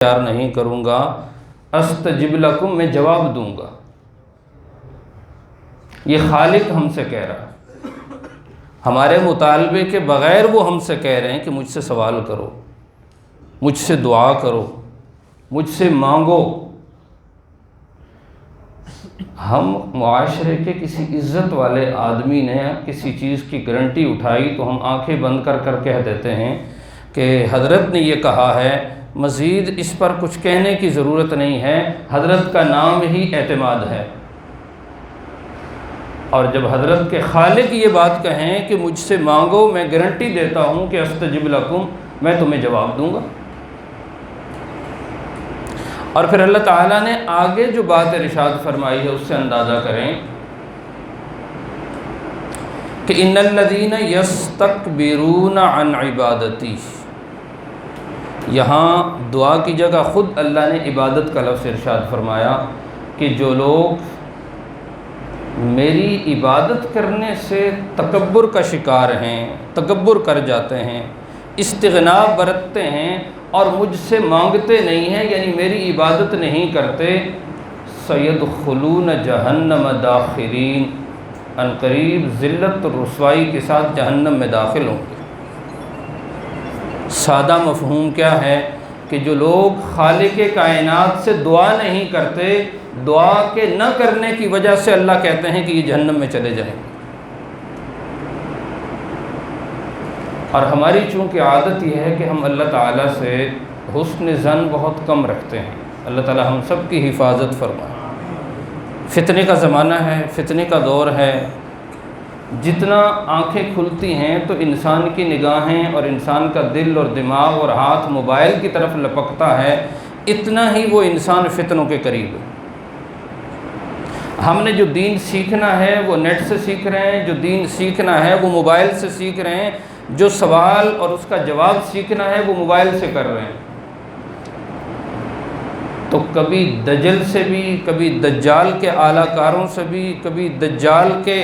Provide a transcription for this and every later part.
اختیار نہیں کروں گا، استجب لکم میں جواب دوں گا۔ یہ خالق ہم سے کہہ رہا ہے، ہمارے مطالبے کے بغیر وہ ہم سے کہہ رہے ہیں کہ مجھ سے سوال کرو، مجھ سے دعا کرو، مجھ سے مانگو۔ ہم معاشرے کے کسی عزت والے آدمی نے کسی چیز کی گارنٹی اٹھائی تو ہم آنکھیں بند کر کر کہہ دیتے ہیں کہ حضرت نے یہ کہا ہے، مزید اس پر کچھ کہنے کی ضرورت نہیں ہے، حضرت کا نام ہی اعتماد ہے۔ اور جب حضرت کے خالق یہ بات کہیں کہ مجھ سے مانگو، میں گارنٹی دیتا ہوں کہ استجب لکم، میں تمہیں جواب دوں گا۔ اور پھر اللہ تعالیٰ نے آگے جو بات ارشاد فرمائی ہے اس سے اندازہ کریں کہ ان الذین یستکبرون عن عبادتی، یہاں دعا کی جگہ خود اللہ نے عبادت کا لفظ ارشاد فرمایا کہ جو لوگ میری عبادت کرنے سے تکبر کا شکار ہیں، تکبر کر جاتے ہیں، استغنا برتتے ہیں اور مجھ سے مانگتے نہیں ہیں، یعنی میری عبادت نہیں کرتے، سیدخلون جہنم داخرین، ان قریب ذلت اور رسوائی کے ساتھ جہنم میں داخل ہوں گے۔ سادہ مفہوم کیا ہے کہ جو لوگ خالق کائنات سے دعا نہیں کرتے، دعا کے نہ کرنے کی وجہ سے اللہ کہتے ہیں کہ یہ جہنم میں چلے جائیں گے۔ اور ہماری چونکہ عادت یہ ہے کہ ہم اللہ تعالیٰ سے حسن ظن بہت کم رکھتے ہیں۔ اللہ تعالیٰ ہم سب کی حفاظت فرمائے۔ فتنے کا زمانہ ہے، فتنے کا دور ہے، جتنا آنکھیں کھلتی ہیں تو انسان کی نگاہیں اور انسان کا دل اور دماغ اور ہاتھ موبائل کی طرف لپکتا ہے، اتنا ہی وہ انسان فتنوں کے قریب ہے۔ ہم نے جو دین سیکھنا ہے وہ نیٹ سے سیکھ رہے ہیں، جو دین سیکھنا ہے وہ موبائل سے سیکھ رہے ہیں، جو سوال اور اس کا جواب سیکھنا ہے وہ موبائل سے کر رہے ہیں۔ تو کبھی دجل سے بھی، کبھی دجال کے اعلیٰ کاروں سے بھی، کبھی دجال کے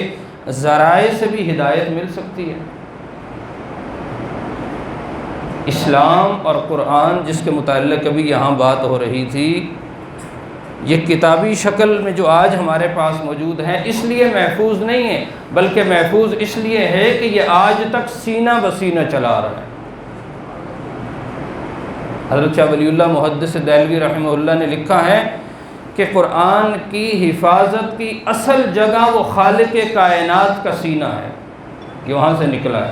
ذرائع سے بھی ہدایت مل سکتی ہے۔ اسلام اور قرآن جس کے متعلق کبھی یہاں بات ہو رہی تھی، یہ کتابی شکل میں جو آج ہمارے پاس موجود ہے اس لیے محفوظ نہیں ہے، بلکہ محفوظ اس لیے ہے کہ یہ آج تک سینہ بسینہ چلا رہا ہے۔ حضرت شاہ ولی اللہ محدث دہلوی رحمہ اللہ نے لکھا ہے کہ قرآن کی حفاظت کی اصل جگہ وہ خالق کائنات کا سینہ ہے، یہ وہاں سے نکلا ہے،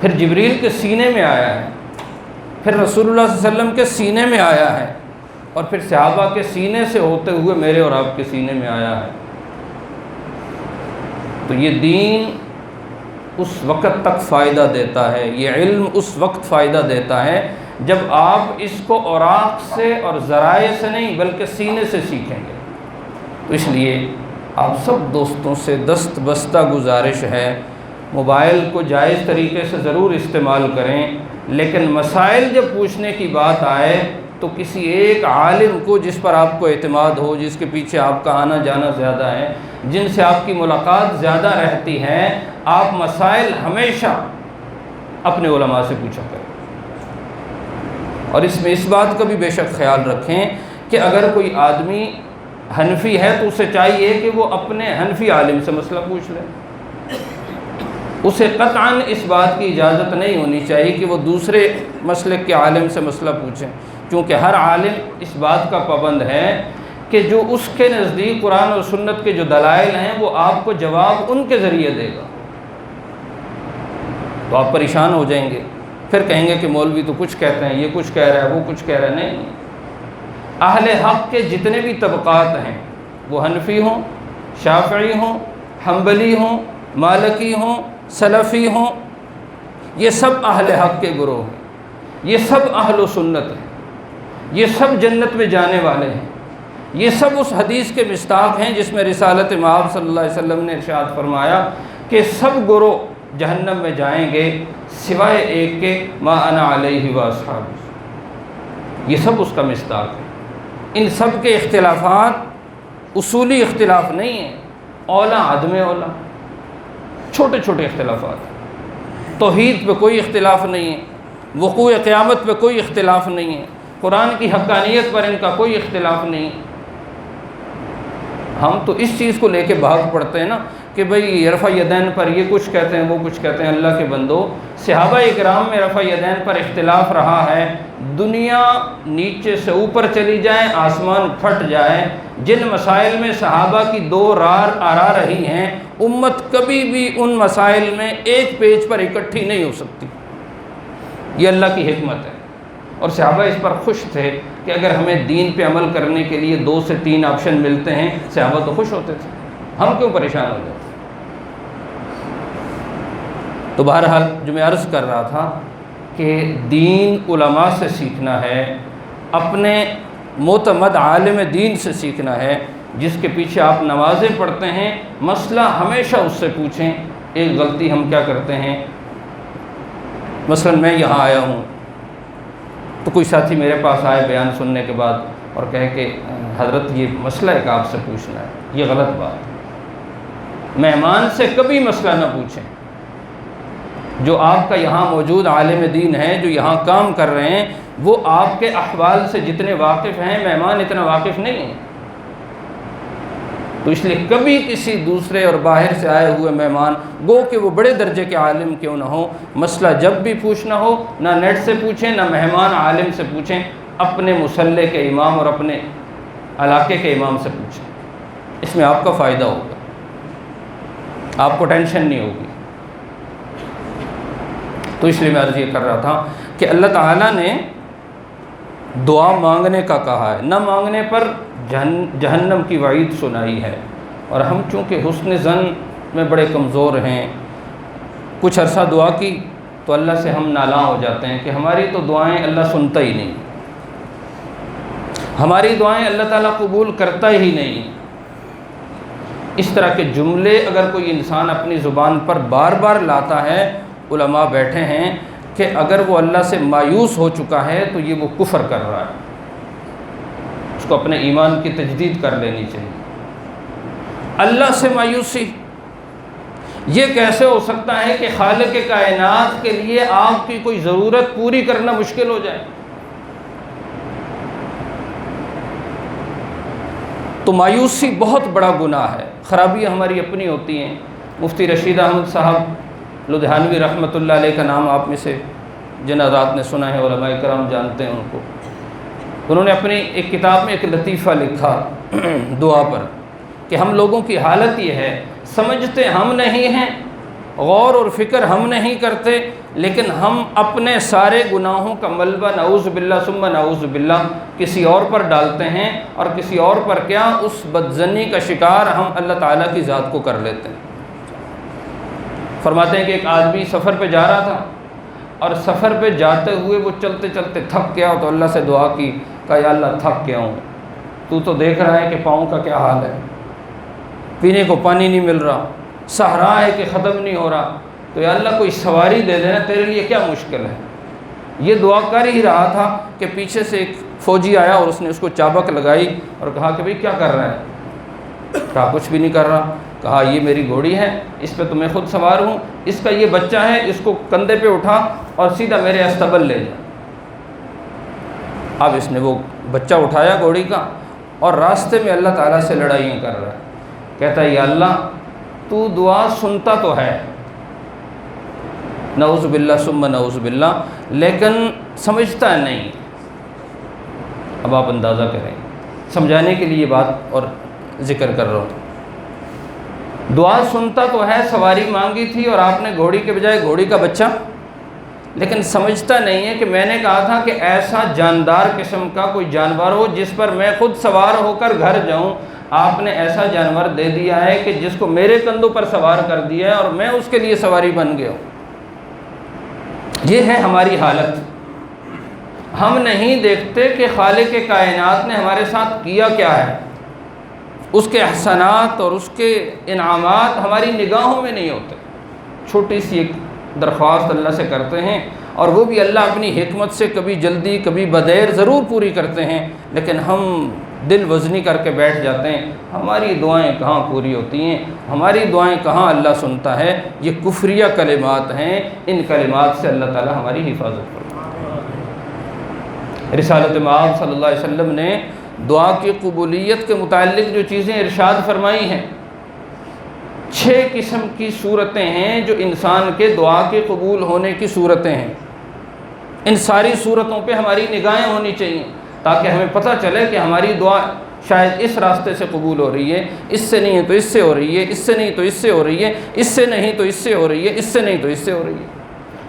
پھر جبریل کے سینے میں آیا ہے، پھر رسول اللہ صلی اللہ علیہ وسلم کے سینے میں آیا ہے، اور پھر صحابہ کے سینے سے ہوتے ہوئے میرے اور آپ کے سینے میں آیا ہے۔ تو یہ دین اس وقت تک فائدہ دیتا ہے، یہ علم اس وقت فائدہ دیتا ہے جب آپ اس کو اوراق سے اور ذرائع سے نہیں بلکہ سینے سے سیکھیں گے۔ تو اس لیے آپ سب دوستوں سے دست بستہ گزارش ہے، موبائل کو جائز طریقے سے ضرور استعمال کریں، لیکن مسائل جب پوچھنے کی بات آئے تو کسی ایک عالم کو جس پر آپ کو اعتماد ہو، جس کے پیچھے آپ کا آنا جانا زیادہ ہے، جن سے آپ کی ملاقات زیادہ رہتی ہے، آپ مسائل ہمیشہ اپنے علماء سے پوچھا کریں۔ اور اس میں اس بات کا بھی بے شک خیال رکھیں کہ اگر کوئی آدمی حنفی ہے تو اسے چاہیے کہ وہ اپنے حنفی عالم سے مسئلہ پوچھ لے، اسے قطعاً اس بات کی اجازت نہیں ہونی چاہیے کہ وہ دوسرے مسلک کے عالم سے مسئلہ پوچھیں، کیونکہ ہر عالم اس بات کا پابند ہے کہ جو اس کے نزدیک قرآن اور سنت کے جو دلائل ہیں وہ آپ کو جواب ان کے ذریعے دے گا۔ تو آپ پریشان ہو جائیں گے، پھر کہیں گے کہ مولوی تو کچھ کہتے ہیں، یہ کچھ کہہ رہا ہے، وہ کچھ کہہ رہا ہے۔ نہیں، اہل حق کے جتنے بھی طبقات ہیں، وہ حنفی ہوں، شافعی ہوں، حنبلی ہوں، مالکی ہوں، سلفی ہوں، یہ سب اہل حق کے گروہ ہیں، یہ سب اہل و سنت ہیں، یہ سب جنت میں جانے والے ہیں، یہ سب اس حدیث کے مصداق ہیں جس میں رسالت مآب صلی اللہ علیہ وسلم نے ارشاد فرمایا کہ سب گروہ جہنم میں جائیں گے سوائے ایک کے، ما انا علیہ واصحابی، یہ سب اس کا مصداق ہے۔ ان سب کے اختلافات اصولی اختلاف نہیں ہیں، اولا عدم اولا، چھوٹے چھوٹے اختلافات، توحید پہ کوئی اختلاف نہیں ہے، وقوع قیامت پہ کوئی اختلاف نہیں ہے، قرآن کی حقانیت پر ان کا کوئی اختلاف نہیں۔ ہم تو اس چیز کو لے کے بھاگ پڑتے ہیں نا کہ بھئی رفع یدین پر یہ کچھ کہتے ہیں، وہ کچھ کہتے ہیں۔ اللہ کے بندو، صحابہ اکرام میں رفع یدین پر اختلاف رہا ہے، دنیا نیچے سے اوپر چلی جائے، آسمان پھٹ جائے، جن مسائل میں صحابہ کی دو آرا رہی ہیں، امت کبھی بھی ان مسائل میں ایک پیج پر اکٹھی نہیں ہو سکتی۔ یہ اللہ کی حکمت ہے، اور صحابہ اس پر خوش تھے کہ اگر ہمیں دین پہ عمل کرنے کے لیے 2 سے 3 آپشن ملتے ہیں، صحابہ تو خوش ہوتے تھے، ہم کیوں پریشان ہو جاتے؟ تو بہرحال جو میں عرض کر رہا تھا کہ دین علماء سے سیکھنا ہے، اپنے معتمد عالم دین سے سیکھنا ہے، جس کے پیچھے آپ نمازیں پڑھتے ہیں، مسئلہ ہمیشہ اس سے پوچھیں۔ ایک غلطی ہم کیا کرتے ہیں، مثلا میں یہاں آیا ہوں تو کوئی ساتھی میرے پاس آئے بیان سننے کے بعد اور کہے کہ حضرت یہ مسئلہ ایک آپ سے پوچھنا ہے، یہ غلط بات ہے۔ مہمان سے کبھی مسئلہ نہ پوچھیں۔ جو آپ کا یہاں موجود عالم دین ہے، جو یہاں کام کر رہے ہیں، وہ آپ کے احوال سے جتنے واقف ہیں، مہمان اتنا واقف نہیں ہیں۔ تو اس لیے کبھی کسی دوسرے اور باہر سے آئے ہوئے مہمان، گو کہ وہ بڑے درجے کے عالم کیوں نہ ہو، مسئلہ جب بھی پوچھنا ہو، نہ نیٹ سے پوچھیں، نہ مہمان عالم سے پوچھیں، اپنے مسلح کے امام اور اپنے علاقے کے امام سے پوچھیں۔ اس میں آپ کا فائدہ ہوگا، آپ کو ٹینشن نہیں ہوگی۔ تو اس لیے میں عرض یہ کر رہا تھا کہ اللہ تعالیٰ نے دعا مانگنے کا کہا ہے، نہ مانگنے پر جہنم کی وعید سنائی ہے۔ اور ہم چونکہ حسن ظن میں بڑے کمزور ہیں، کچھ عرصہ دعا کی تو اللہ سے ہم نالاں ہو جاتے ہیں کہ ہماری تو دعائیں اللہ سنتا ہی نہیں، ہماری دعائیں اللہ تعالیٰ قبول کرتا ہی نہیں۔ اس طرح کے جملے اگر کوئی انسان اپنی زبان پر بار بار لاتا ہے، علماء بیٹھے ہیں کہ اگر وہ اللہ سے مایوس ہو چکا ہے تو یہ وہ کفر کر رہا ہے، اس کو اپنے ایمان کی تجدید کر لینی چاہیے۔ اللہ سے مایوسی، یہ کیسے ہو سکتا ہے کہ خالق کائنات کے لیے آپ کی کوئی ضرورت پوری کرنا مشکل ہو جائے؟ تو مایوسی بہت بڑا گناہ ہے۔ خرابیاں ہماری اپنی ہوتی ہیں۔ مفتی رشید احمد صاحب لدھیانوی رحمۃ اللہ علیہ کا نام آپ میں سے جن حضرات نے سنا ہے، علماء کرام جانتے ہیں ان کو۔ انہوں نے اپنی ایک کتاب میں ایک لطیفہ لکھا دعا پر کہ ہم لوگوں کی حالت یہ ہے، سمجھتے ہم نہیں ہیں، غور اور فکر ہم نہیں کرتے، لیکن ہم اپنے سارے گناہوں کا ملبہ نعوذ باللہ ثم نعوذ باللہ کسی اور پر ڈالتے ہیں، اور کسی اور پر کیا، اس بدظنی کا شکار ہم اللہ تعالیٰ کی ذات کو کر لیتے ہیں۔ فرماتے ہیں کہ ایک آدمی سفر پہ جا رہا تھا، اور سفر پہ جاتے ہوئے وہ چلتے چلتے تھک گیا، تو اللہ سے دعا کی، کہا یا اللہ تھک گیا ہوں، تو دیکھ رہا ہے کہ پاؤں کا کیا حال ہے، پینے کو پانی نہیں مل رہا، صحرا ہے کہ ختم نہیں ہو رہا، تو یا اللہ کوئی سواری دے دینا، تیرے لیے کیا مشکل ہے۔ یہ دعا کر ہی رہا تھا کہ پیچھے سے ایک فوجی آیا اور اس نے اس کو چابک لگائی اور کہا کہ بھئی کیا کر رہا ہے؟ کہا کچھ بھی نہیں کر رہا۔ کہا یہ میری گھوڑی ہے، اس پہ تو میں خود سوار ہوں، اس کا یہ بچہ ہے، اس کو کندھے پہ اٹھا اور سیدھا میرے استبل لے جا۔ اب اس نے وہ بچہ اٹھایا گھوڑی کا، اور راستے میں اللہ تعالیٰ سے لڑائیاں کر رہا ہے، کہتا ہے یا اللہ تو دعا سنتا تو ہے، نعوذ باللہ ثم نعوذ باللہ، لیکن سمجھتا نہیں۔ اب آپ اندازہ کریں، سمجھانے کے لیے یہ بات اور ذکر کر رہا ہوں۔ دعا سنتا تو ہے، سواری مانگی تھی اور آپ نے گھوڑی کے بجائے گھوڑی کا بچہ، لیکن سمجھتا نہیں ہے کہ میں نے کہا تھا کہ ایسا جاندار قسم کا کوئی جانور ہو جس پر میں خود سوار ہو کر گھر جاؤں، آپ نے ایسا جانور دے دیا ہے کہ جس کو میرے کندھوں پر سوار کر دیا ہے اور میں اس کے لیے سواری بن گیا ہوں۔ یہ ہے ہماری حالت۔ ہم نہیں دیکھتے کہ خالق کائنات نے ہمارے ساتھ کیا کیا ہے، اس کے احسانات اور اس کے انعامات ہماری نگاہوں میں نہیں ہوتے۔ چھوٹی سی ایک درخواست اللہ سے کرتے ہیں، اور وہ بھی اللہ اپنی حکمت سے کبھی جلدی کبھی بدیر ضرور پوری کرتے ہیں، لیکن ہم دل وزنی کر کے بیٹھ جاتے ہیں۔ ہماری دعائیں کہاں پوری ہوتی ہیں، ہماری دعائیں کہاں اللہ سنتا ہے۔ یہ کفریہ کلمات ہیں، ان کلمات سے اللہ تعالی ہماری حفاظت کرے۔ رسالت مآب صلی اللہ علیہ وسلم نے دعا کی قبولیت کے متعلق جو چیزیں ارشاد فرمائی ہیں، 6 قسم کی صورتیں ہیں جو انسان کے دعا کے قبول ہونے کی صورتیں ہیں۔ ان ساری صورتوں پہ ہماری نگاہیں ہونی چاہیے تاکہ ہمیں پتہ چلے کہ ہماری دعا شاید اس راستے سے قبول ہو رہی ہے، اس سے نہیں ہے تو اس سے ہو رہی ہے، اس سے نہیں تو اس سے ہو رہی ہے، اس سے نہیں تو اس سے ہو رہی ہے، اس سے نہیں تو اس سے ہو رہی ہے۔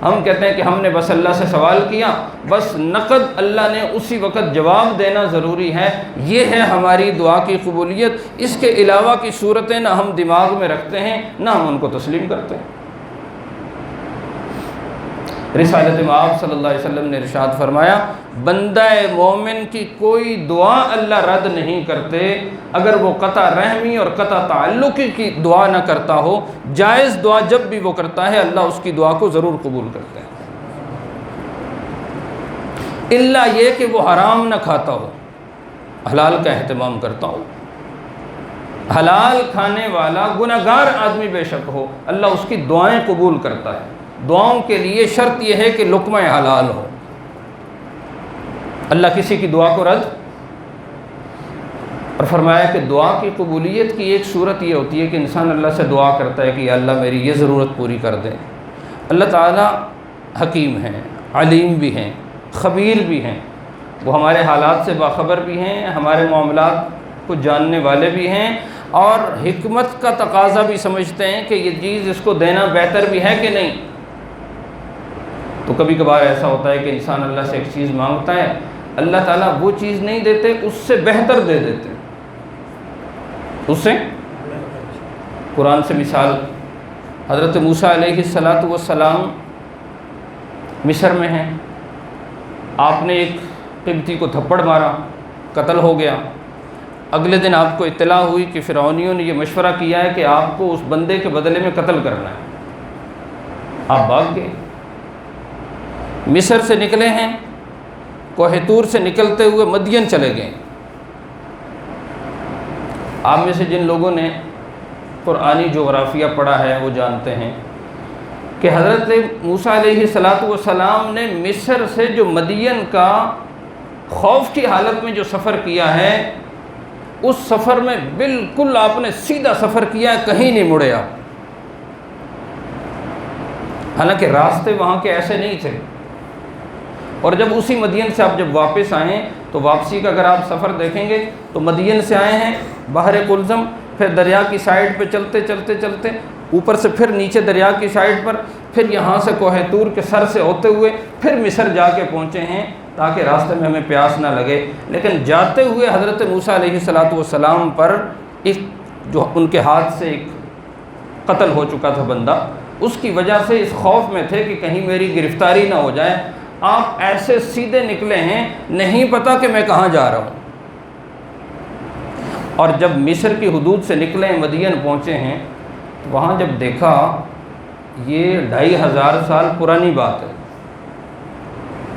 ہم کہتے ہیں کہ ہم نے بس اللہ سے سوال کیا، بس نقد اللہ نے اسی وقت جواب دینا ضروری ہے، یہ ہے ہماری دعا کی قبولیت۔ اس کے علاوہ کی صورتیں نہ ہم دماغ میں رکھتے ہیں نہ ہم ان کو تسلیم کرتے ہیں۔ رسالت مآب صلی اللہ علیہ وسلم نے ارشاد فرمایا، بندہ مومن کی کوئی دعا اللہ رد نہیں کرتے اگر وہ قطع رحمی اور قطع تعلقی کی دعا نہ کرتا ہو۔ جائز دعا جب بھی وہ کرتا ہے اللہ اس کی دعا کو ضرور قبول کرتے ہیں، الا یہ کہ وہ حرام نہ کھاتا ہو، حلال کا اہتمام کرتا ہو۔ حلال کھانے والا گنہگار آدمی بے شک ہو، اللہ اس کی دعائیں قبول کرتا ہے۔ دعاؤں کے لیے شرط یہ ہے کہ لقمہ حلال ہو، اللہ کسی کی دعا کو رد۔ اور فرمایا کہ دعا کی قبولیت کی ایک صورت یہ ہوتی ہے کہ انسان اللہ سے دعا کرتا ہے کہ یا اللہ میری یہ ضرورت پوری کر دے۔ اللہ تعالیٰ حکیم ہیں، علیم بھی ہیں، خبیر بھی ہیں، وہ ہمارے حالات سے باخبر بھی ہیں، ہمارے معاملات کو جاننے والے بھی ہیں، اور حکمت کا تقاضا بھی سمجھتے ہیں کہ یہ چیز اس کو دینا بہتر بھی ہے کہ نہیں۔ تو کبھی کبھار ایسا ہوتا ہے کہ انسان اللہ سے ایک چیز مانگتا ہے، اللہ تعالیٰ وہ چیز نہیں دیتے، اس سے بہتر دے دیتے، اس سے۔ قرآن سے مثال، حضرت موسیٰ علیہ السلام مصر میں ہیں، آپ نے ایک قبطی کو تھپڑ مارا، قتل ہو گیا۔ اگلے دن آپ کو اطلاع ہوئی کہ فرعونیوں نے یہ مشورہ کیا ہے کہ آپ کو اس بندے کے بدلے میں قتل کرنا ہے، آپ بھاگ گئے، مصر سے نکلے ہیں، کوہ طور سے نکلتے ہوئے مدین چلے گئے۔ آپ میں سے جن لوگوں نے قرآنی جغرافیہ پڑھا ہے وہ جانتے ہیں کہ حضرت موسیٰ علیہ السلام نے مصر سے جو مدین کا خوف کی حالت میں جو سفر کیا ہے، اس سفر میں بالکل آپ نے سیدھا سفر کیا ہے، کہیں نہیں مڑے آپ۔ حالانکہ راستے وہاں کے ایسے نہیں تھے، اور جب اسی مدین سے آپ جب واپس آئیں تو واپسی کا اگر آپ سفر دیکھیں گے تو مدین سے آئے ہیں بحر کلزم، پھر دریا کی سائڈ پہ چلتے چلتے چلتے اوپر سے پھر نیچے دریا کی سائڈ پر، پھر یہاں سے کوہ طور کے سر سے ہوتے ہوئے پھر مصر جا کے پہنچے ہیں تاکہ راستے میں ہمیں پیاس نہ لگے۔ لیکن جاتے ہوئے حضرت موسیٰ علیہ السلام پر ایک جو ان کے ہاتھ سے ایک قتل ہو چکا تھا بندہ، اس کی وجہ سے اس خوف میں تھے کہ کہیں میری گرفتاری نہ ہو جائے۔ آپ ایسے سیدھے نکلے ہیں، نہیں پتہ کہ میں کہاں جا رہا ہوں۔ اور جب مصر کی حدود سے نکلے مدین پہنچے ہیں تو وہاں جب دیکھا، یہ 2500 سال پرانی بات ہے،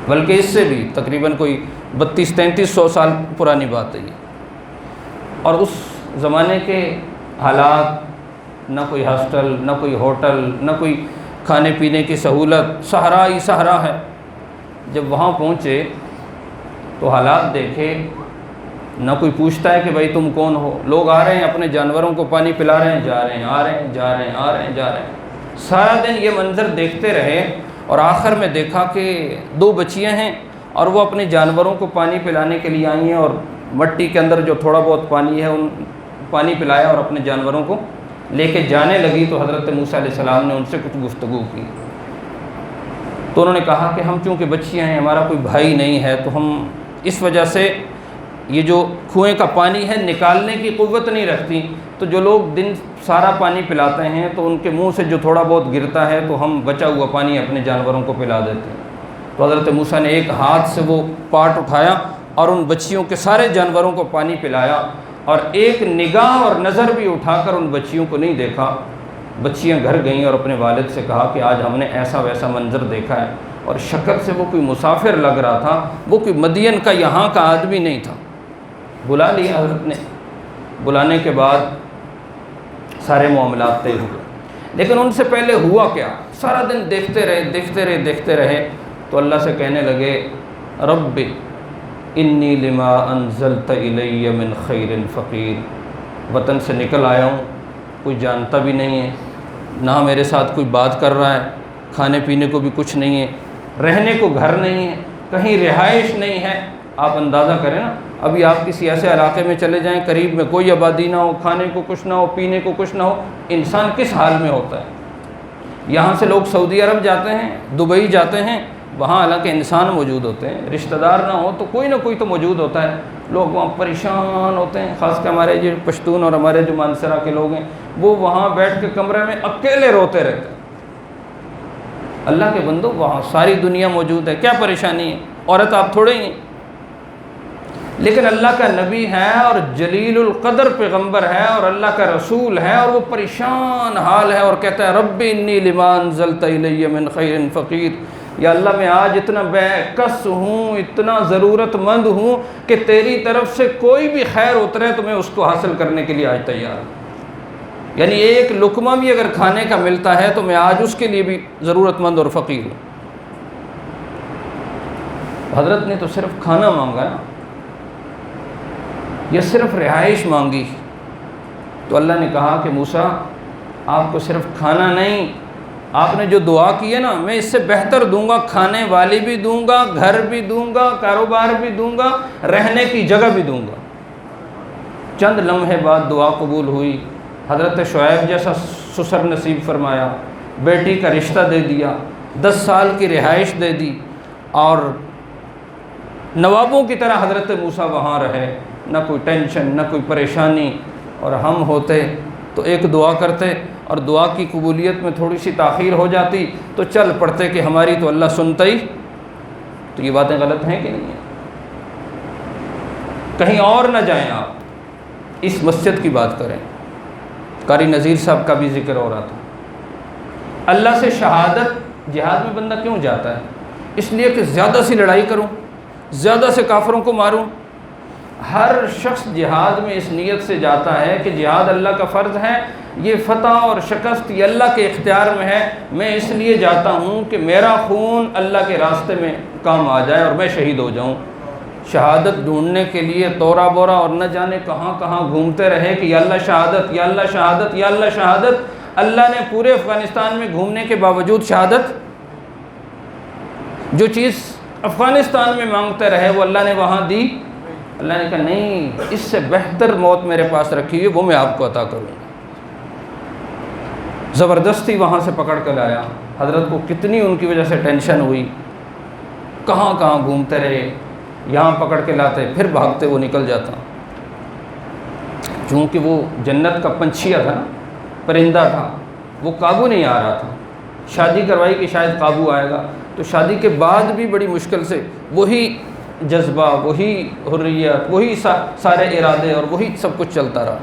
بلکہ اس سے بھی تقریباً کوئی 3200-3300 سال پرانی بات ہے یہ۔ اور اس زمانے کے حالات، نہ کوئی ہاسٹل، نہ کوئی ہوٹل، نہ کوئی کھانے پینے کی سہولت، صحرا ہی صحرا ہے۔ جب وہاں پہنچے تو حالات دیکھے، نہ کوئی پوچھتا ہے کہ بھائی تم کون ہو، لوگ آ رہے ہیں اپنے جانوروں کو پانی پلا رہے ہیں، جا رہے ہیں، آ رہے ہیں، جا رہے ہیں، آ رہے ہیں، جا رہے ہیں۔ سارا دن یہ منظر دیکھتے رہے، اور آخر میں دیکھا کہ 2 بچیاں ہیں اور وہ اپنے جانوروں کو پانی پلانے کے لیے آئی ہیں، اور مٹی کے اندر جو تھوڑا بہت پانی ہے ان پانی پلایا اور اپنے جانوروں کو لے کے جانے لگی۔ تو حضرت موسیٰ علیہ السلام نے ان سے کچھ گفتگو کی، تو انہوں نے کہا کہ ہم چونکہ بچیاں ہیں، ہمارا کوئی بھائی نہیں ہے، تو ہم اس وجہ سے یہ جو کنویں کا پانی ہے نکالنے کی قوت نہیں رکھتی، تو جو لوگ دن سارا پانی پلاتے ہیں تو ان کے منہ سے جو تھوڑا بہت گرتا ہے تو ہم بچا ہوا پانی اپنے جانوروں کو پلا دیتے ہیں۔ تو حضرت موسیٰ نے ایک ہاتھ سے وہ پاٹ اٹھایا اور ان بچیوں کے سارے جانوروں کو پانی پلایا، اور ایک نگاہ اور نظر بھی اٹھا کر ان بچیوں کو نہیں دیکھا۔ بچیاں گھر گئیں اور اپنے والد سے کہا کہ آج ہم نے ایسا ویسا منظر دیکھا ہے، اور شکل سے وہ کوئی مسافر لگ رہا تھا، وہ کوئی مدین کا یہاں کا آدمی نہیں تھا۔ بلا لیا حضرت نے، بلانے کے بعد سارے معاملات طے ہوئے، لیکن ان سے پہلے ہوا کیا، سارا دن دیکھتے رہے، تو اللہ سے کہنے لگے، رب انی لما انزلت الی من خیر فقیر، وطن سے نکل آیا ہوں، کوئی جانتا بھی نہیں ہے، نہ میرے ساتھ کوئی بات کر رہا ہے، کھانے پینے کو بھی کچھ نہیں ہے، رہنے کو گھر نہیں ہے، کہیں رہائش نہیں ہے۔ آپ اندازہ کریں نا، ابھی آپ کسی ایسے علاقے میں چلے جائیں قریب میں کوئی آبادی نہ ہو، کھانے کو کچھ نہ ہو، پینے کو کچھ نہ ہو، انسان کس حال میں ہوتا ہے۔ یہاں سے لوگ سعودی عرب جاتے ہیں، دبئی جاتے ہیں، وہاں حالانکہ انسان موجود ہوتے ہیں، رشتہ دار نہ ہو تو کوئی نہ کوئی تو موجود ہوتا ہے، لوگ وہاں پریشان ہوتے ہیں۔ خاص کر ہمارے جو پشتون اور ہمارے جو مانسرا کے لوگ ہیں، وہ وہاں بیٹھ کے کمرے میں اکیلے روتے رہتے ہیں۔ اللہ کے بندو، وہاں ساری دنیا موجود ہے، کیا پریشانی ہے؟ عورت آپ تھوڑے ہی ہیں، لیکن اللہ کا نبی ہے اور جلیل القدر پیغمبر ہے اور اللہ کا رسول ہے، اور وہ پریشان حال ہے اور کہتا ہے رب انی لما انزلت الی من خیر فقیر، یا اللہ میں آج اتنا بے کس ہوں، اتنا ضرورت مند ہوں کہ تیری طرف سے کوئی بھی خیر اترے تو میں اس کو حاصل کرنے کے لیے آج تیار ہوں۔ یعنی ایک لقمہ بھی اگر کھانے کا ملتا ہے تو میں آج اس کے لیے بھی ضرورت مند اور فقیر ہوں۔ حضرت نے تو صرف کھانا مانگا نا، یا صرف رہائش مانگی، تو اللہ نے کہا کہ موسیٰ آپ کو صرف کھانا نہیں، آپ نے جو دعا کی ہے نا، میں اس سے بہتر دوں گا، کھانے والی بھی دوں گا، گھر بھی دوں گا، کاروبار بھی دوں گا، رہنے کی جگہ بھی دوں گا۔ چند لمحے بعد دعا قبول ہوئی، حضرت شعیب جیسا سسر نصیب فرمایا، بیٹی کا رشتہ دے دیا، 10 سال کی رہائش دے دی، اور نوابوں کی طرح حضرت موسیٰ وہاں رہے، نہ کوئی ٹینشن، نہ کوئی پریشانی۔ اور ہم ہوتے تو ایک دعا کرتے اور دعا کی قبولیت میں تھوڑی سی تاخیر ہو جاتی تو چل پڑتے کہ ہماری تو اللہ سنتا ہی۔ تو یہ باتیں غلط ہیں کہ نہیں ہیں؟ کہیں اور نہ جائیں، آپ اس مسجد کی بات کریں۔ قاری نذیر صاحب کا بھی ذکر ہو رہا تھا، اللہ سے شہادت، جہاد میں بندہ کیوں جاتا ہے؟ اس لیے کہ زیادہ سی لڑائی کروں، زیادہ سے کافروں کو ماروں۔ ہر شخص جہاد میں اس نیت سے جاتا ہے کہ جہاد اللہ کا فرض ہے، یہ فتح اور شکست یہ اللہ کے اختیار میں ہے، میں اس لیے جاتا ہوں کہ میرا خون اللہ کے راستے میں کام آ جائے اور میں شہید ہو جاؤں۔ شہادت ڈھونڈنے کے لیے تورا بورا اور نہ جانے کہاں کہاں گھومتے رہے کہ یا اللہ شہادت، یا اللہ شہادت، یا اللہ شہادت۔ اللہ نے پورے افغانستان میں گھومنے کے باوجود شہادت، جو چیز افغانستان میں مانگتے رہے وہ اللہ نے وہاں دی۔ اللہ نے کہا نہیں، اس سے بہتر موت میرے پاس رکھی ہوئی، وہ میں آپ کو عطا کروں گا۔ زبردستی وہاں سے پکڑ کر لایا۔ حضرت کو کتنی ان کی وجہ سے ٹینشن ہوئی، کہاں کہاں گھومتے رہے، یہاں پکڑ کے لاتے، پھر بھاگتے وہ نکل جاتا۔ چونکہ وہ جنت کا پنچھیا تھا نا، پرندہ تھا، وہ قابو نہیں آ رہا تھا۔ شادی کروائی کہ شاید قابو آئے گا، تو شادی کے بعد بھی بڑی مشکل سے وہی جذبہ، وہی حریت، وہی سارے ارادے اور وہی سب کچھ چلتا رہا۔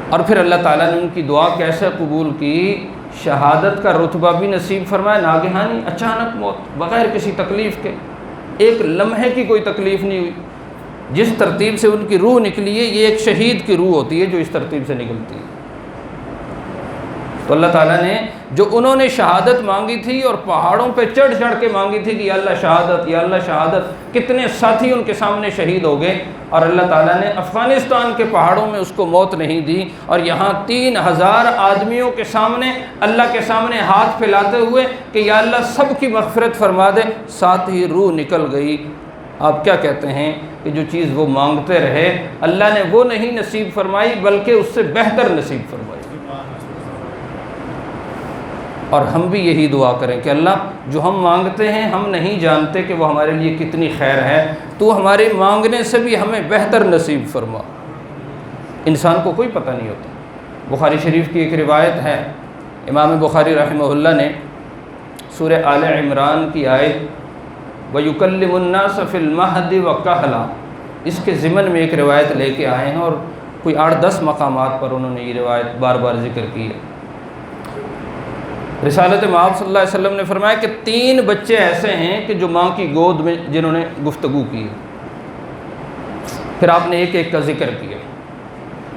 اور پھر اللہ تعالیٰ نے ان کی دعا کیسے قبول کی، شہادت کا رتبہ بھی نصیب فرمایا، ناگہانی اچانک موت، بغیر کسی تکلیف کے، ایک لمحے کی کوئی تکلیف نہیں ہوئی۔ جس ترتیب سے ان کی روح نکلی ہے، یہ ایک شہید کی روح ہوتی ہے جو اس ترتیب سے نکلتی ہے۔ تو اللہ تعالیٰ نے جو انہوں نے شہادت مانگی تھی اور پہاڑوں پہ چڑھ چڑھ کے مانگی تھی کہ یا اللہ شہادت، یا اللہ شہادت، کتنے ساتھی ان کے سامنے شہید ہو گئے، اور اللہ تعالیٰ نے افغانستان کے پہاڑوں میں اس کو موت نہیں دی، اور یہاں 3000 آدمیوں کے سامنے، اللہ کے سامنے ہاتھ پھیلاتے ہوئے کہ یا اللہ سب کی مغفرت فرما دے، ساتھ ہی روح نکل گئی۔ آپ کیا کہتے ہیں کہ جو چیز وہ مانگتے رہے اللہ نے وہ نہیں نصیب فرمائی بلکہ اس سے بہتر نصیب فرمائی۔ اور ہم بھی یہی دعا کریں کہ اللہ جو ہم مانگتے ہیں ہم نہیں جانتے کہ وہ ہمارے لیے کتنی خیر ہے، تو ہمارے مانگنے سے بھی ہمیں بہتر نصیب فرما۔ انسان کو کوئی پتہ نہیں ہوتا۔ بخاری شریف کی ایک روایت ہے، امام بخاری رحمہ اللہ نے سورہ آل عمران کی آیت وَيُكَلِّمُ النَّاسَ فِي الْمَهْدِ وَكَهْلًا، اس کے ضمن میں ایک روایت لے کے آئے ہیں، اور کوئی 8-10 مقامات پر انہوں نے یہ روایت بار بار ذکر کی ہے۔ رسالت مآب صلی اللہ علیہ وسلم نے فرمایا کہ 3 بچے ایسے ہیں کہ جو ماں کی گود میں جنہوں نے گفتگو کی ہے۔ پھر آپ نے ایک ایک کا ذکر کیا،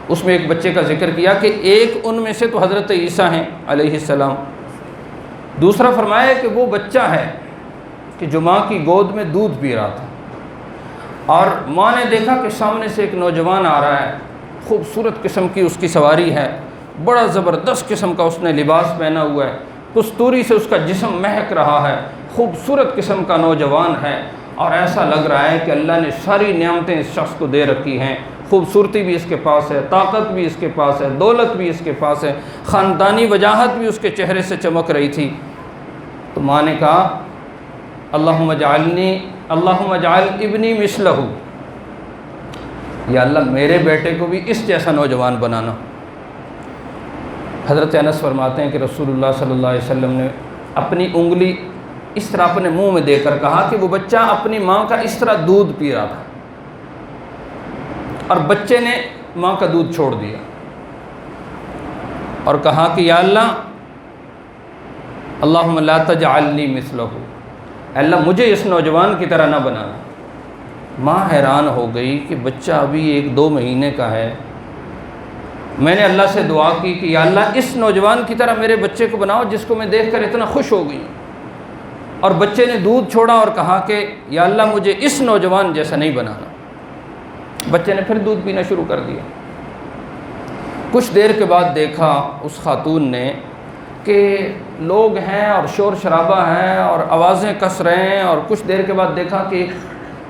اس میں ایک بچے کا ذکر کیا کہ ایک ان میں سے تو حضرت عیسیٰ ہیں علیہ السلام، دوسرا فرمایا کہ وہ بچہ ہے کہ جو ماں کی گود میں دودھ پی رہا تھا، اور ماں نے دیکھا کہ سامنے سے ایک نوجوان آ رہا ہے، خوبصورت قسم کی اس کی سواری ہے، بڑا زبردست قسم کا اس نے لباس پہنا ہوا ہے، کستوری سے اس کا جسم مہک رہا ہے، خوبصورت قسم کا نوجوان ہے، اور ایسا لگ رہا ہے کہ اللہ نے ساری نعمتیں اس شخص کو دے رکھی ہیں، خوبصورتی بھی اس کے پاس ہے، طاقت بھی اس کے پاس ہے، دولت بھی اس کے پاس ہے، خاندانی وجاہت بھی اس کے چہرے سے چمک رہی تھی۔ تو ماں نے کہا اللہم اجعل ابنی مثلہ، یا اللہ میرے بیٹے کو بھی اس جیسا نوجوان بنانا۔ حضرت انس فرماتے ہیں کہ رسول اللہ صلی اللہ علیہ وسلم نے اپنی انگلی اس طرح اپنے منہ میں دے کر کہا کہ وہ بچہ اپنی ماں کا اس طرح دودھ پی رہا تھا، اور بچے نے ماں کا دودھ چھوڑ دیا اور کہا کہ یا اللہ اللہم لا تجعلنی مثلہ، اللہ مجھے اس نوجوان کی طرح نہ بنانا۔ ماں حیران ہو گئی کہ بچہ ابھی 1-2 مہینے کا ہے، میں نے اللہ سے دعا کی کہ یا اللہ اس نوجوان کی طرح میرے بچے کو بناؤ جس کو میں دیکھ کر اتنا خوش ہو گئی، اور بچے نے دودھ چھوڑا اور کہا کہ یا اللہ مجھے اس نوجوان جیسا نہیں بنانا۔ بچے نے پھر دودھ پینا شروع کر دیا۔ کچھ دیر کے بعد دیکھا اس خاتون نے کہ لوگ ہیں اور شور شرابہ ہے اور آوازیں کس رہے ہیں، اور کچھ دیر کے بعد دیکھا کہ ایک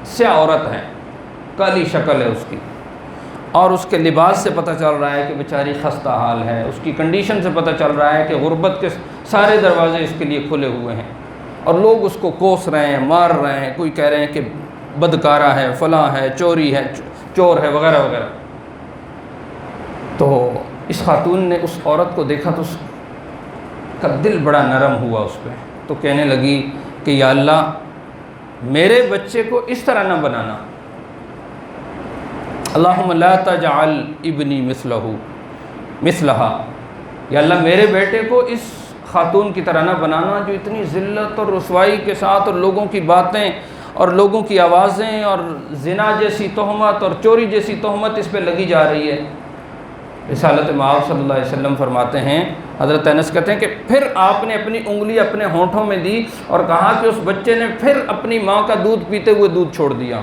سیاہ عورت ہے، کالی شکل ہے اس کی، اور اس کے لباس سے پتہ چل رہا ہے کہ بیچاری خستہ حال ہے، اس کی کنڈیشن سے پتہ چل رہا ہے کہ غربت کے سارے دروازے اس کے لیے کھلے ہوئے ہیں، اور لوگ اس کو کوس رہے ہیں، مار رہے ہیں، کوئی کہہ رہے ہیں کہ بدکارہ ہے، فلاں ہے، چوری ہے، چور ہے، وغیرہ وغیرہ۔ تو اس خاتون نے اس عورت کو دیکھا تو اس کا دل بڑا نرم ہوا اس پہ، تو کہنے لگی کہ یا اللہ میرے بچے کو اس طرح نہ بنانا، اللہم لا تجعل ابنی مثلہا، یا اللہ میرے بیٹے کو اس خاتون کی طرح نہ بنانا جو اتنی ذلت اور رسوائی کے ساتھ اور لوگوں کی باتیں اور لوگوں کی آوازیں اور زنا جیسی تہمت اور چوری جیسی تہمت اس پہ لگی جا رہی ہے۔ رسالت مآب صلی اللہ علیہ وسلم فرماتے ہیں، حضرت انس کہتے ہیں کہ پھر آپ نے اپنی انگلی اپنے ہونٹوں میں دی اور کہا کہ اس بچے نے پھر اپنی ماں کا دودھ پیتے ہوئے دودھ چھوڑ دیا،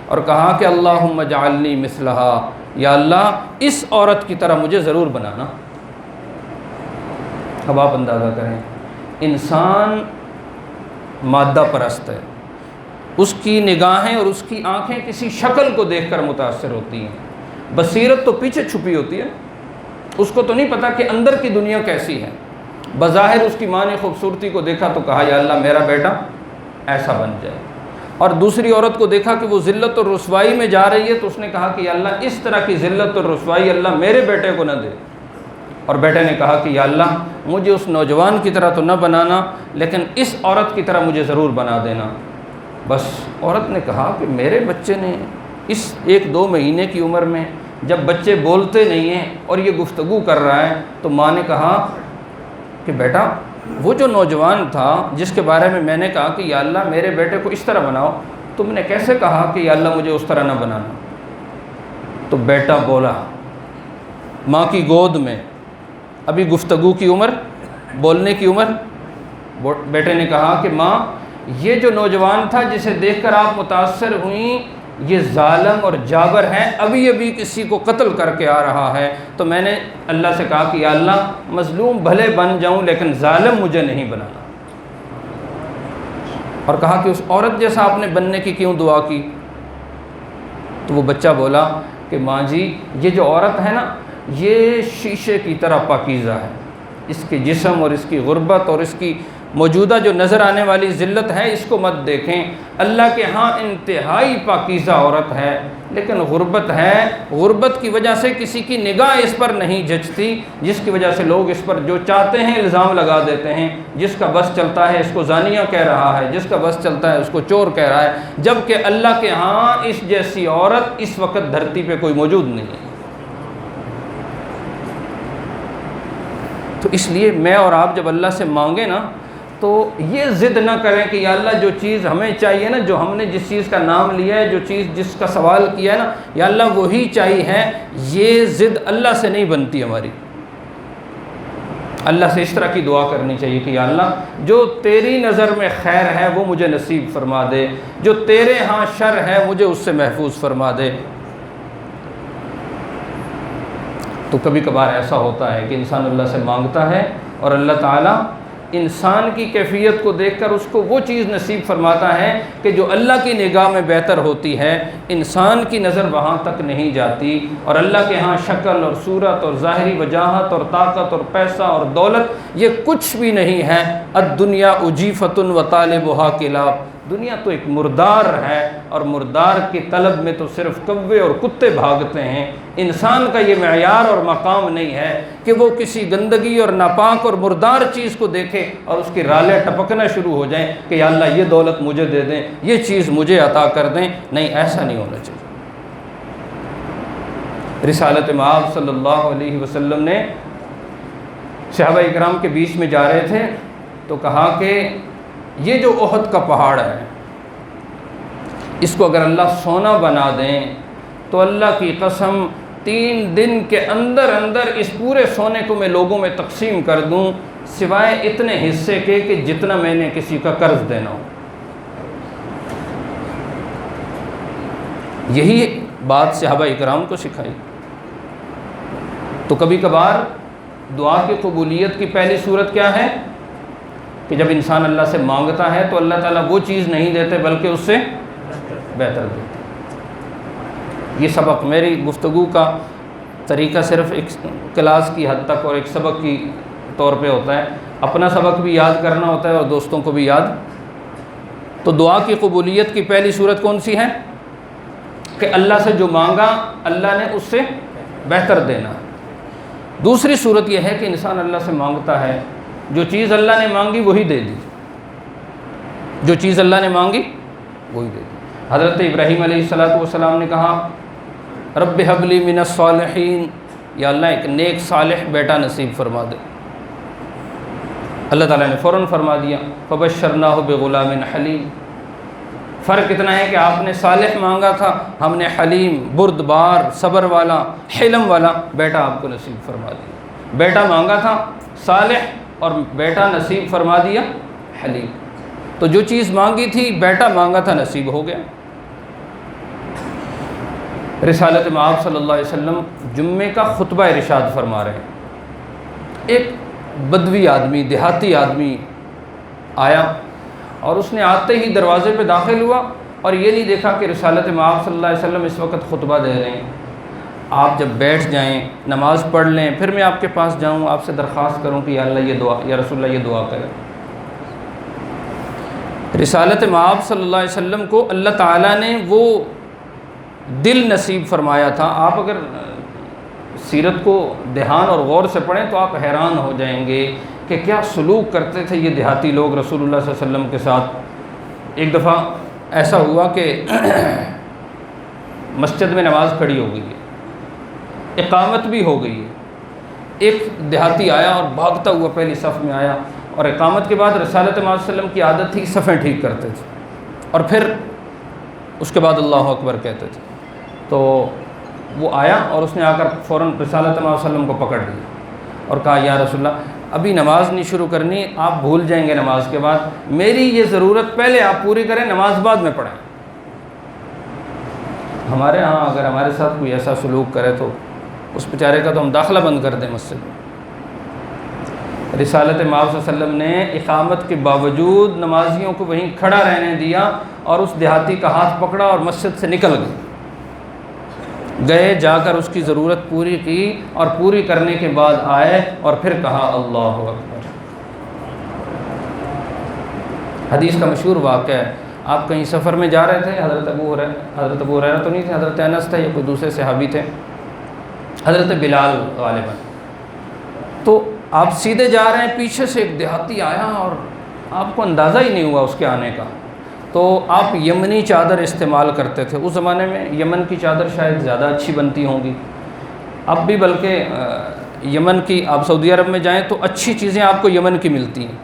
اور کہا کہ اللہم اجعلنی مثلہا، یا اللہ اس عورت کی طرح مجھے ضرور بنانا۔ اب آپ اندازہ کریں، انسان مادہ پرست ہے، اس کی نگاہیں اور اس کی آنکھیں کسی شکل کو دیکھ کر متاثر ہوتی ہیں، بصیرت تو پیچھے چھپی ہوتی ہے، اس کو تو نہیں پتہ کہ اندر کی دنیا کیسی ہے۔ بظاہر اس کی ماں نے خوبصورتی کو دیکھا تو کہا یا اللہ میرا بیٹا ایسا بن جائے، اور دوسری عورت کو دیکھا کہ وہ ذلت اور رسوائی میں جا رہی ہے تو اس نے کہا کہ یا اللہ اس طرح کی ذلت اور رسوائی اللہ میرے بیٹے کو نہ دے، اور بیٹے نے کہا کہ یا اللہ مجھے اس نوجوان کی طرح تو نہ بنانا لیکن اس عورت کی طرح مجھے ضرور بنا دینا۔ بس عورت نے کہا کہ میرے بچے نے اس 1-2 مہینے کی عمر میں جب بچے بولتے نہیں ہیں اور یہ گفتگو کر رہا ہے، تو ماں نے کہا کہ بیٹا وہ جو نوجوان تھا جس کے بارے میں نے کہا کہ یا اللہ میرے بیٹے کو اس طرح بناؤ، تم نے کیسے کہا کہ یا اللہ مجھے اس طرح نہ بنانا؟ تو بیٹا بولا ماں کی گود میں، ابھی گفتگو کی عمر، بولنے کی عمر۔ بیٹے نے کہا کہ ماں یہ جو نوجوان تھا جسے دیکھ کر آپ متاثر ہوئیں یہ ظالم اور جابر ہے، ابھی کسی کو قتل کر کے آ رہا ہے، تو میں نے اللہ سے کہا کہ یا اللہ مظلوم بھلے بن جاؤں لیکن ظالم مجھے نہیں بنانا، اور کہا کہ اس عورت جیسا آپ نے بننے کی کیوں دعا کی؟ تو وہ بچہ بولا کہ ماں جی یہ جو عورت ہے نا یہ شیشے کی طرح پاکیزہ ہے، اس کے جسم اور اس کی غربت اور اس کی موجودہ جو نظر آنے والی ذلت ہے اس کو مت دیکھیں، اللہ کے ہاں انتہائی پاکیزہ عورت ہے، لیکن غربت ہے، غربت کی وجہ سے کسی کی نگاہ اس پر نہیں جچتی، جس کی وجہ سے لوگ اس پر جو چاہتے ہیں الزام لگا دیتے ہیں، جس کا بس چلتا ہے اس کو زانیہ کہہ رہا ہے، جس کا بس چلتا ہے اس کو چور کہہ رہا ہے، جبکہ اللہ کے ہاں اس جیسی عورت اس وقت دھرتی پہ کوئی موجود نہیں ہے۔ تو اس لیے میں اور آپ جب اللہ سے مانگیں نا تو یہ ضد نہ کریں کہ یا اللہ جو چیز ہمیں چاہیے نا، جو ہم نے جس چیز کا نام لیا ہے، جو چیز جس کا سوال کیا ہے نا، یا اللہ وہی چاہیے ہے، یہ ضد اللہ سے نہیں بنتی ہماری۔ اللہ سے اس طرح کی دعا کرنی چاہیے کہ یا اللہ جو تیری نظر میں خیر ہے وہ مجھے نصیب فرما دے، جو تیرے ہاں شر ہے مجھے اس سے محفوظ فرما دے۔ تو کبھی کبھار ایسا ہوتا ہے کہ انسان اللہ سے مانگتا ہے اور اللہ تعالیٰ انسان کی کیفیت کو دیکھ کر اس کو وہ چیز نصیب فرماتا ہے کہ جو اللہ کی نگاہ میں بہتر ہوتی ہے، انسان کی نظر وہاں تک نہیں جاتی، اور اللہ کے ہاں شکل اور صورت اور ظاہری وجاہت اور طاقت اور پیسہ اور دولت یہ کچھ بھی نہیں ہے۔ الدنیا اجیفۃ و طالبھا کلاب، دنیا تو ایک مردار ہے، اور مردار کی طلب میں تو صرف کوے اور کتے بھاگتے ہیں۔ انسان کا یہ معیار اور مقام نہیں ہے کہ وہ کسی گندگی اور ناپاک اور مردار چیز کو دیکھے اور اس کی رالیں ٹپکنا شروع ہو جائیں کہ یا اللہ یہ دولت مجھے دے دیں، یہ چیز مجھے عطا کر دیں۔ نہیں، ایسا نہیں ہونا چاہیے۔ رسالت مآب صلی اللہ علیہ وسلم نے صحابہ اکرام کے بیچ میں جا رہے تھے تو کہا کہ یہ جو احد کا پہاڑ ہے اس کو اگر اللہ سونا بنا دیں تو اللہ کی قسم 3 دن کے اندر اندر اس پورے سونے کو میں لوگوں میں تقسیم کر دوں، سوائے اتنے حصے کے کہ جتنا میں نے کسی کا قرض دینا ہو۔ یہی بات صحابہ اکرام کو سکھائی۔ تو کبھی کبھار دعا کی قبولیت کی پہلی صورت کیا ہے کہ جب انسان اللہ سے مانگتا ہے تو اللہ تعالیٰ وہ چیز نہیں دیتے بلکہ اس سے بہتر دیتے۔ یہ سبق، میری گفتگو کا طریقہ صرف ایک کلاس کی حد تک اور ایک سبق کی طور پہ ہوتا ہے، اپنا سبق بھی یاد کرنا ہوتا ہے اور دوستوں کو بھی یاد۔ تو دعا کی قبولیت کی پہلی صورت کون سی ہے کہ اللہ سے جو مانگا اللہ نے اس سے بہتر دینا۔ دوسری صورت یہ ہے کہ انسان اللہ سے مانگتا ہے، جو چیز اللہ نے مانگی وہی دے دی، جو چیز اللہ نے مانگی وہی دے دی۔ حضرت ابراہیم علیہ السلام نے کہا رب ہب لی من الصالحین، یا اللہ ایک نیک صالح بیٹا نصیب فرما دے۔ اللہ تعالیٰ نے فوراً فرما دیا فبشرناہ بغلام حلیم۔ فرق اتنا ہے کہ آپ نے صالح مانگا تھا، ہم نے حلیم، بردبار، صبر والا، حلم والا بیٹا آپ کو نصیب فرما دیا۔ بیٹا مانگا تھا صالح اور بیٹا نصیب فرما دیا حلیم۔ تو جو چیز مانگی تھی بیٹا مانگا تھا نصیب ہو گیا۔ رسالت مآب صلی اللہ علیہ وسلم جمعے کا خطبہ ارشاد فرما رہے ہیں۔ ایک بدوی آدمی، دیہاتی آدمی آیا اور اس نے آتے ہی دروازے پہ داخل ہوا اور یہ نہیں دیکھا کہ رسالت مآب صلی اللہ علیہ وسلم اس وقت خطبہ دے رہے ہیں۔ آپ جب بیٹھ جائیں، نماز پڑھ لیں، پھر میں آپ کے پاس جاؤں، آپ سے درخواست کروں کہ یا اللہ یہ دعا، یا رسول اللہ یہ دعا کریں۔ رسالت مآب صلی اللہ علیہ وسلم کو اللہ تعالیٰ نے وہ دل نصیب فرمایا تھا۔ آپ اگر سیرت کو دھیان اور غور سے پڑھیں تو آپ حیران ہو جائیں گے کہ کیا سلوک کرتے تھے یہ دیہاتی لوگ رسول اللہ صلی اللہ علیہ وسلم کے ساتھ۔ ایک دفعہ ایسا ہوا کہ مسجد میں نماز کھڑی ہو گئی ہے، اقامت بھی ہو گئی ہے۔ ایک دیہاتی آیا اور بھاگتا ہوا پہلی صف میں آیا، اور اقامت کے بعد رسالت مآب صلی اللہ علیہ وسلم کی عادت تھی صفیں ٹھیک کرتے تھے اور پھر اس کے بعد اللہ اکبر کہتے تھے۔ تو وہ آیا اور اس نے آ کر فوراً رسالت مآب صلی اللہ علیہ وسلم کو پکڑ لیا اور کہا یا رسول اللہ ابھی نماز نہیں شروع کرنی، آپ بھول جائیں گے نماز کے بعد، میری یہ ضرورت پہلے آپ پوری کریں، نماز بعد میں پڑھیں۔ ہمارے ہاں اگر ہمارے ساتھ کوئی ایسا سلوک کرے تو اس بیچارے کا تو ہم داخلہ بند کر دیں مسجد میں۔ رسالت مآب صلی اللہ علیہ وسلم نے اقامت کے باوجود نمازیوں کو وہیں کھڑا رہنے دیا اور اس دیہاتی کا ہاتھ پکڑا اور مسجد سے نکل گئے، جا کر اس کی ضرورت پوری کی اور پوری کرنے کے بعد آئے اور پھر کہا اللہ اکبر۔ حدیث کا مشہور واقعہ ہے، آپ کہیں سفر میں جا رہے تھے، حضرت ابو ہریرہ تو نہیں تھے، حضرت انس تھے یا کوئی دوسرے صحابی تھے، حضرت بلال غالباً۔ تو آپ سیدھے جا رہے ہیں، پیچھے سے ایک دیہاتی آیا اور آپ کو اندازہ ہی نہیں ہوا اس کے آنے کا۔ تو آپ یمنی چادر استعمال کرتے تھے، اس زمانے میں یمن کی چادر شاید زیادہ اچھی بنتی ہوں گی، اب بھی بلکہ یمن کی، آپ سعودی عرب میں جائیں تو اچھی چیزیں آپ کو یمن کی ملتی ہیں۔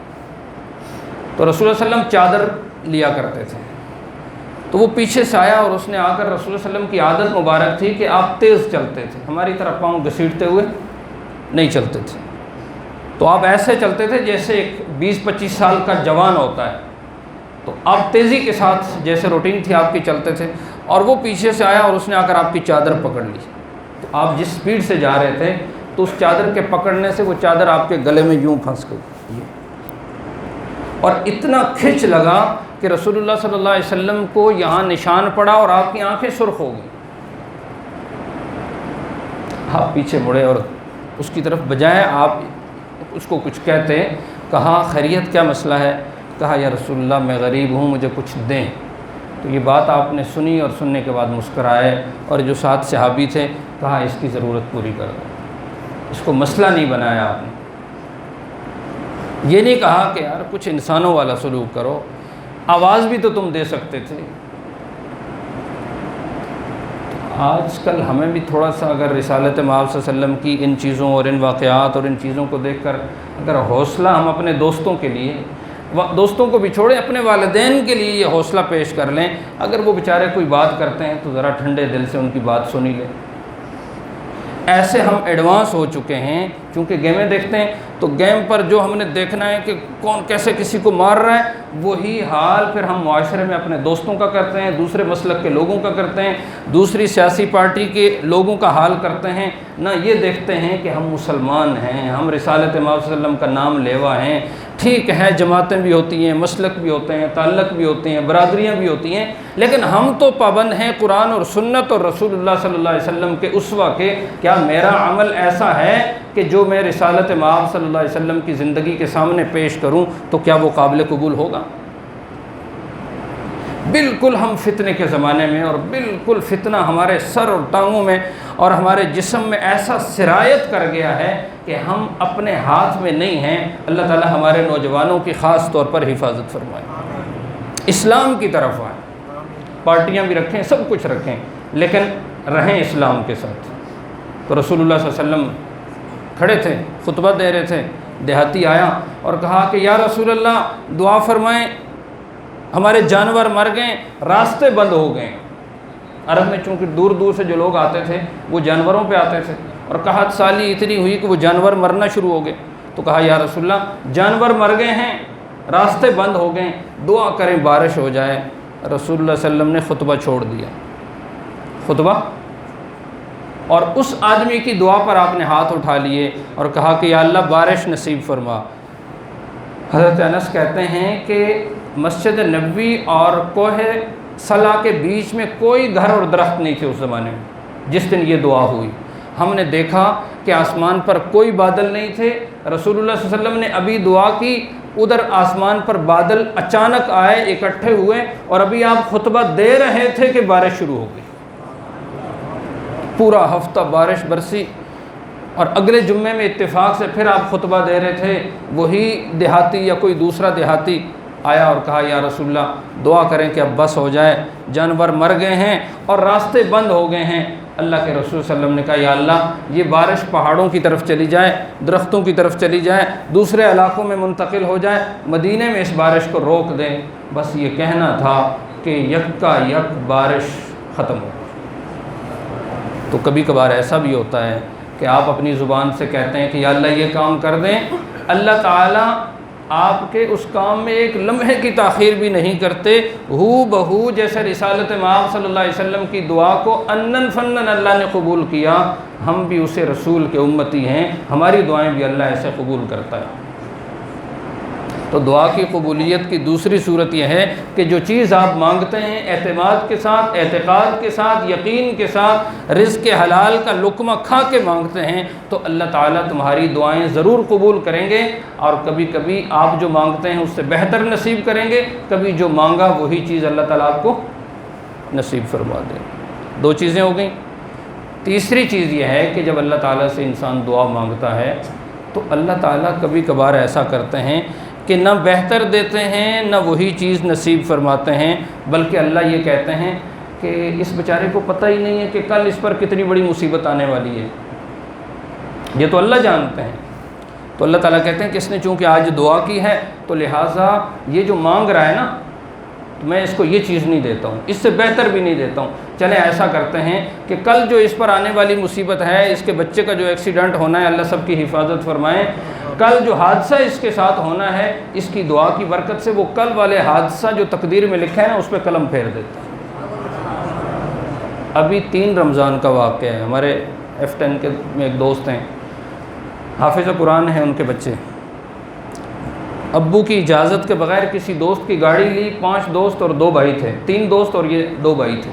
تو رسول اللہ صلی اللہ علیہ وسلم چادر لیا کرتے تھے، تو وہ پیچھے سے آیا اور اس نے آ کر رسول اللہ علیہ وسلم کی عادت مبارک تھی کہ آپ تیز چلتے تھے، ہماری طرح پاؤں گھسیٹتے ہوئے نہیں چلتے تھے۔ تو آپ ایسے چلتے تھے جیسے ایک 20-25 سال کا جوان ہوتا ہے، تو آپ تیزی کے ساتھ جیسے روٹین تھی آپ کی چلتے تھے، اور وہ پیچھے سے آیا اور اس نے آ کر آپ کی چادر پکڑ لی، تو آپ جس سپیڈ سے جا رہے تھے تو اس چادر کے پکڑنے سے وہ چادر آپ کے گلے میں یوں پھنس گئی، اور اتنا کھنچ لگا کہ رسول اللہ صلی اللہ علیہ وسلم کو یہاں نشان پڑا اور آپ کی آنکھیں سرخ ہو گئی۔ آپ پیچھے مڑے اور اس کی طرف بجائے آپ اس کو کچھ کہتے، کہا خیریت کیا مسئلہ ہے؟ کہا یا رسول اللہ میں غریب ہوں، مجھے کچھ دیں۔ تو یہ بات آپ نے سنی اور سننے کے بعد مسکرائے، اور جو ساتھ صحابی تھے کہا اس کی ضرورت پوری کر دو۔ اس کو مسئلہ نہیں بنایا آپ نے، یہ نہیں کہا کہ یار کچھ انسانوں والا سلوک کرو، آواز بھی تو تم دے سکتے تھے۔ آج کل ہمیں بھی تھوڑا سا اگر رسالت مآب صلی اللہ علیہ وسلم کی ان چیزوں اور ان واقعات اور ان چیزوں کو دیکھ کر اگر حوصلہ ہم اپنے دوستوں کے لیے، دوستوں کو بھی چھوڑیں، اپنے والدین کے لیے یہ حوصلہ پیش کر لیں، اگر وہ بیچارے کوئی بات کرتے ہیں تو ذرا ٹھنڈے دل سے ان کی بات سنی لیں۔ ایسے ہم ایڈوانس ہو چکے ہیں، چونکہ گیمیں دیکھتے ہیں تو گیم پر جو ہم نے دیکھنا ہے کہ کون کیسے کسی کو مار رہا ہے، وہی حال پھر ہم معاشرے میں اپنے دوستوں کا کرتے ہیں، دوسرے مسلک کے لوگوں کا کرتے ہیں، دوسری سیاسی پارٹی کے لوگوں کا حال کرتے ہیں۔ نہ یہ دیکھتے ہیں کہ ہم مسلمان ہیں، ہم رسالت مآب صلی اللہ علیہ وسلم کا نام لیوا ہیں۔ ٹھیک ہے، جماعتیں بھی ہوتی ہیں، مسلک بھی ہوتے ہیں، تعلق بھی ہوتے ہیں، برادریاں بھی ہوتی ہیں، لیکن ہم تو پابند ہیں قرآن اور سنت اور رسول اللہ صلی اللہ علیہ وسلم کے اسوہ کے۔ کیا میرا عمل ایسا ہے کہ جو میں رسالت مآب صلی اللہ علیہ وسلم کی زندگی کے سامنے پیش کروں تو کیا وہ قابل قبول ہوگا؟ بالکل ہم فتنے کے زمانے میں، اور بالکل فتنہ ہمارے سر اور ٹانگوں میں اور ہمارے جسم میں ایسا سرایت کر گیا ہے کہ ہم اپنے ہاتھ میں نہیں ہیں۔ اللہ تعالی ہمارے نوجوانوں کی خاص طور پر حفاظت فرمائے، اسلام کی طرف آئیں، پارٹیاں بھی رکھیں، سب کچھ رکھیں، لیکن رہیں اسلام کے ساتھ۔ تو رسول اللہ صلی اللہ علیہ وسلم کھڑے تھے، خطبہ دے رہے تھے، دیہاتی آیا اور کہا کہ یا رسول اللہ دعا فرمائیں، ہمارے جانور مر گئے، راستے بند ہو گئے۔ عرب میں چونکہ دور دور سے جو لوگ آتے تھے وہ جانوروں پہ آتے تھے، اور قحط سالی اتنی ہوئی کہ وہ جانور مرنا شروع ہو گئے۔ تو کہا یا رسول اللہ جانور مر گئے ہیں، راستے بند ہو گئے، دعا کریں بارش ہو جائے۔ رسول اللہ صلی اللہ علیہ وسلم نے خطبہ چھوڑ دیا، خطبہ، اور اس آدمی کی دعا پر آپ نے ہاتھ اٹھا لیے اور کہا کہ یا اللہ بارش نصیب فرما۔ حضرت انس کہتے ہیں کہ مسجد نبوی اور کوہ صلا کے بیچ میں کوئی گھر اور درخت نہیں تھے اس زمانے میں۔ جس دن یہ دعا ہوئی ہم نے دیکھا کہ آسمان پر کوئی بادل نہیں تھے، رسول اللہ صلی اللہ علیہ وسلم نے ابھی دعا کی، ادھر آسمان پر بادل اچانک آئے، اکٹھے ہوئے، اور ابھی آپ خطبہ دے رہے تھے کہ بارش شروع ہو گئی۔ پورا ہفتہ بارش برسی، اور اگلے جمعے میں اتفاق سے پھر آپ خطبہ دے رہے تھے، وہی دیہاتی یا کوئی دوسرا دیہاتی آیا اور کہا یا رسول اللہ دعا کریں کہ اب بس ہو جائے، جانور مر گئے ہیں اور راستے بند ہو گئے ہیں۔ اللہ کے رسول صلی اللہ علیہ وسلم نے کہا یا اللہ یہ بارش پہاڑوں کی طرف چلی جائے، درختوں کی طرف چلی جائے، دوسرے علاقوں میں منتقل ہو جائے، مدینے میں اس بارش کو روک دیں۔ بس یہ کہنا تھا کہ یکا یک بارش ختم ہو۔ تو کبھی کبھار ایسا بھی ہوتا ہے کہ آپ اپنی زبان سے کہتے ہیں کہ یا اللہ یہ کام کر دیں، اللہ تعالیٰ آپ کے اس کام میں ایک لمحے کی تاخیر بھی نہیں کرتے، ہو بہو جیسے رسالت مآب صلی اللہ علیہ وسلم کی دعا کو انن فنن اللہ نے قبول کیا، ہم بھی اسے رسول کے امتی ہیں، ہماری دعائیں بھی اللہ ایسے قبول کرتا ہے۔ تو دعا کی قبولیت کی دوسری صورت یہ ہے کہ جو چیز آپ مانگتے ہیں اعتماد کے ساتھ، اعتقاد کے ساتھ، یقین کے ساتھ، رزق حلال کا لقمہ کھا کے مانگتے ہیں تو اللہ تعالیٰ تمہاری دعائیں ضرور قبول کریں گے، اور کبھی کبھی آپ جو مانگتے ہیں اس سے بہتر نصیب کریں گے، کبھی جو مانگا وہی چیز اللہ تعالیٰ آپ کو نصیب فرما دیں۔ دو چیزیں ہو گئیں۔ تیسری چیز یہ ہے کہ جب اللہ تعالیٰ سے انسان دعا مانگتا ہے تو اللہ تعالیٰ کبھی کبھار ایسا کرتے ہیں کہ نہ بہتر دیتے ہیں نہ وہی چیز نصیب فرماتے ہیں، بلکہ اللہ یہ کہتے ہیں کہ اس بیچارے کو پتہ ہی نہیں ہے کہ کل اس پر کتنی بڑی مصیبت آنے والی ہے، یہ تو اللہ جانتے ہیں۔ تو اللہ تعالیٰ کہتے ہیں کہ اس نے چونکہ آج دعا کی ہے تو لہٰذا یہ جو مانگ رہا ہے نا تو میں اس کو یہ چیز نہیں دیتا ہوں، اس سے بہتر بھی نہیں دیتا ہوں، چلیں ایسا کرتے ہیں کہ کل جو اس پر آنے والی مصیبت ہے، اس کے بچے کا جو ایکسیڈنٹ ہونا ہے، اللہ سب کی حفاظت فرمائیں، کل جو حادثہ اس کے ساتھ ہونا ہے اس کی دعا کی برکت سے وہ کل والے حادثہ جو تقدیر میں لکھا ہے نا اس پہ قلم پھیر دیتا ہے۔ ابھی 3 رمضان کا واقعہ ہے، ہمارے F10 کے میں ایک دوست ہیں، حافظ قرآن ہیں ان کے بچے، ابو کی اجازت کے بغیر کسی دوست کی گاڑی لی، 5 دوست اور 2 بھائی تھے، 3 دوست اور یہ 2 بھائی تھے،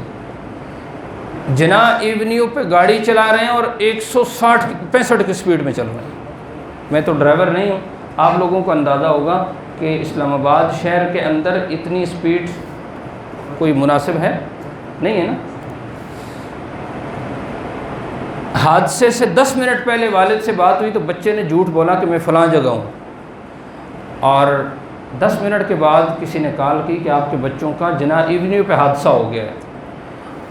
جناح ایونیو پہ گاڑی چلا رہے ہیں اور 165 کی سپیڈ میں چل رہے ہیں۔ میں تو ڈرائیور نہیں ہوں، آپ لوگوں کو اندازہ ہوگا کہ اسلام آباد شہر کے اندر اتنی سپیڈ کوئی مناسب ہے نہیں ہے نا۔ حادثے سے 10 منٹ پہلے والد سے بات ہوئی تو بچے نے جھوٹ بولا کہ میں فلاں جگہ ہوں، اور 10 منٹ کے بعد کسی نے کال کی کہ آپ کے بچوں کا جناح ایونیو پہ حادثہ ہو گیا ہے،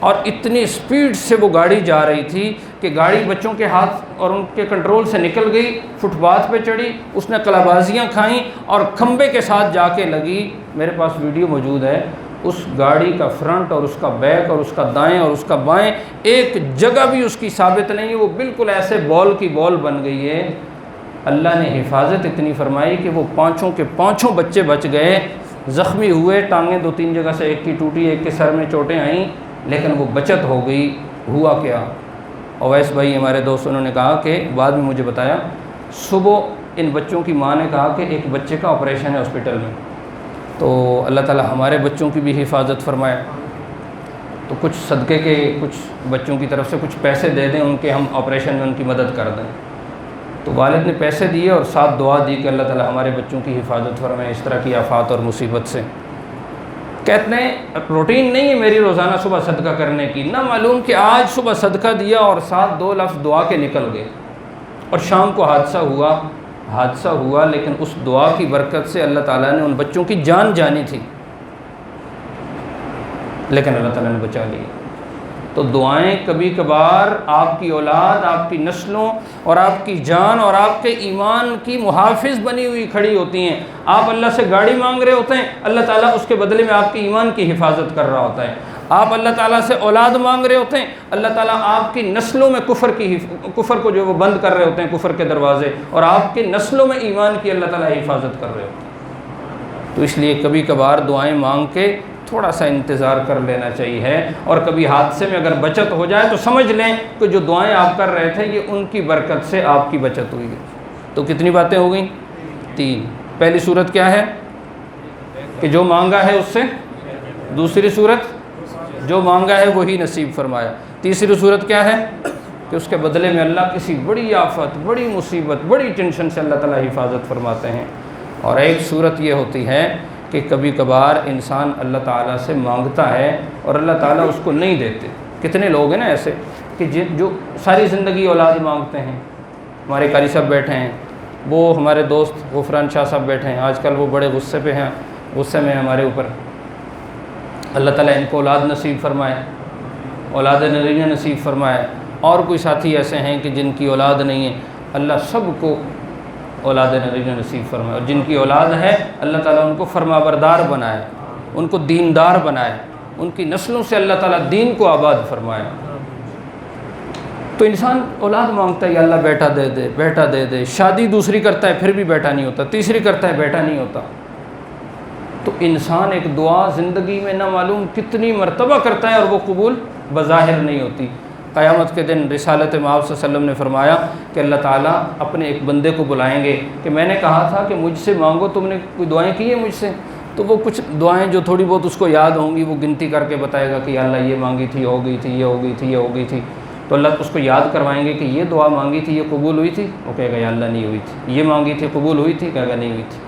اور اتنی سپیڈ سے وہ گاڑی جا رہی تھی کہ گاڑی بچوں کے ہاتھ اور ان کے کنٹرول سے نکل گئی، فٹ پاتھ پہ چڑھی، اس نے قلابازیاں کھائیں اور کھمبے کے ساتھ جا کے لگی۔ میرے پاس ویڈیو موجود ہے، اس گاڑی کا فرنٹ اور اس کا بیک اور اس کا دائیں اور اس کا بائیں ایک جگہ بھی اس کی ثابت نہیں ہے، وہ بالکل ایسے بال کی بال بن گئی ہے۔ اللہ نے حفاظت اتنی فرمائی کہ وہ 5 کے 5 بچے بچ گئے، زخمی ہوئے، ٹانگیں 2-3 جگہ سے، ایک کی ٹوٹی، ایک کے سر میں چوٹیں آئیں، لیکن وہ بچت ہو گئی۔ ہوا کیا؟ اویس بھائی ہمارے دوست، انہوں نے کہا کہ بعد میں مجھے بتایا، صبح ان بچوں کی ماں نے کہا کہ ایک بچے کا آپریشن ہے ہاسپٹل میں، تو اللہ تعالی ہمارے بچوں کی بھی حفاظت فرمائے، تو کچھ صدقے کے کچھ بچوں کی طرف سے کچھ پیسے دے دیں، ان کے ہم آپریشن میں ان کی مدد کر دیں۔ تو والد نے پیسے دیے اور ساتھ دعا دی کہ اللہ تعالی ہمارے بچوں کی حفاظت فرمائے اس طرح کی آفات اور مصیبت سے۔ کہتے ہیں روٹین نہیں ہے میری روزانہ صبح صدقہ کرنے کی، نہ معلوم کہ آج صبح صدقہ دیا اور ساتھ 2 لفظ دعا کے نکل گئے، اور شام کو حادثہ ہوا، لیکن اس دعا کی برکت سے اللہ تعالیٰ نے ان بچوں کی جان جانی تھی، لیکن اللہ تعالیٰ نے بچا لی۔ تو دعائیں کبھی کبھار آپ کی اولاد، آپ کی نسلوں اور آپ کی جان اور آپ کے ایمان کی محافظ بنی ہوئی کھڑی ہوتی ہیں۔ آپ اللہ سے گاڑی مانگ رہے ہوتے ہیں، اللہ تعالیٰ اس کے بدلے میں آپ کے ایمان کی حفاظت کر رہا ہوتا ہے۔ آپ اللہ تعالیٰ سے اولاد مانگ رہے ہوتے ہیں، اللہ تعالیٰ آپ کی نسلوں میں کفر کو جو وہ بند کر رہے ہوتے ہیں، کفر کے دروازے، اور آپ کی نسلوں میں ایمان کی اللہ تعالیٰ حفاظت کر رہے ہوتے ہیں۔ تو اس لیے کبھی کبھار دعائیں مانگ کے تھوڑا سا انتظار کر لینا چاہیے، اور کبھی حادثے میں اگر بچت ہو جائے تو سمجھ لیں کہ جو دعائیں آپ کر رہے تھے یہ ان کی برکت سے آپ کی بچت ہوئی ہے۔ تو کتنی باتیں ہو گئیں؟ 3۔ پہلی صورت کیا ہے کہ جو مانگا ہے اس سے، دوسری صورت جو مانگا ہے وہی نصیب فرمایا، تیسری صورت کیا ہے کہ اس کے بدلے میں اللہ کسی بڑی آفت، بڑی مصیبت، بڑی ٹینشن سے اللہ تعالیٰ حفاظت فرماتے ہیں۔ اور ایک صورت یہ ہوتی ہے کہ کبھی کبھار انسان اللہ تعالیٰ سے مانگتا ہے اور اللہ تعالیٰ اس کو نہیں دیتے۔ کتنے لوگ ہیں نا ایسے کہ جو ساری زندگی اولاد مانگتے ہیں۔ ہمارے قاری صاحب بیٹھے ہیں، وہ ہمارے دوست غفران شاہ صاحب بیٹھے ہیں، آج کل وہ بڑے غصے پہ ہیں، غصے میں ہمارے اوپر۔ اللہ تعالیٰ ان کو اولاد نصیب فرمائے، اولاد نرینہ نصیب فرمائے۔ اور کوئی ساتھی ایسے ہیں کہ جن کی اولاد نہیں ہے، اللہ سب کو اولاد نرینہ نصیب فرمائے، اور جن کی اولاد ہے اللہ تعالیٰ ان کو فرما بردار بنائے، ان کو دیندار بنائے، ان کی نسلوں سے اللہ تعالیٰ دین کو آباد فرمائے۔ تو انسان اولاد مانگتا ہے، یا اللہ بیٹا دے دے، بیٹا دے دے، شادی دوسری کرتا ہے پھر بھی بیٹا نہیں ہوتا، تیسری کرتا ہے بیٹا نہیں ہوتا۔ تو انسان ایک دعا زندگی میں نہ معلوم کتنی مرتبہ کرتا ہے اور وہ قبول بظاہر نہیں ہوتی۔ قیامت کے دن رسالت مآب صلی اللہ علیہ وسلم نے فرمایا کہ اللہ تعالیٰ اپنے ایک بندے کو بلائیں گے کہ میں نے کہا تھا کہ مجھ سے مانگو، تم نے کوئی دعائیں کی ہیں مجھ سے؟ تو وہ کچھ دعائیں جو تھوڑی بہت اس کو یاد ہوں گی وہ گنتی کر کے بتائے گا کہ یا اللہ یہ مانگی تھی، ہو گئی تھی، یہ ہو گئی تھی، یہ ہو گئی تھی۔ تو اللہ اس کو یاد کروائیں گے کہ یہ دعا مانگی تھی، یہ قبول ہوئی تھی، وہ کہے گا یا اللہ نہیں ہوئی تھی۔ یہ مانگی تھی، قبول ہوئی تھی، کہے گا نہیں ہوئی تھی۔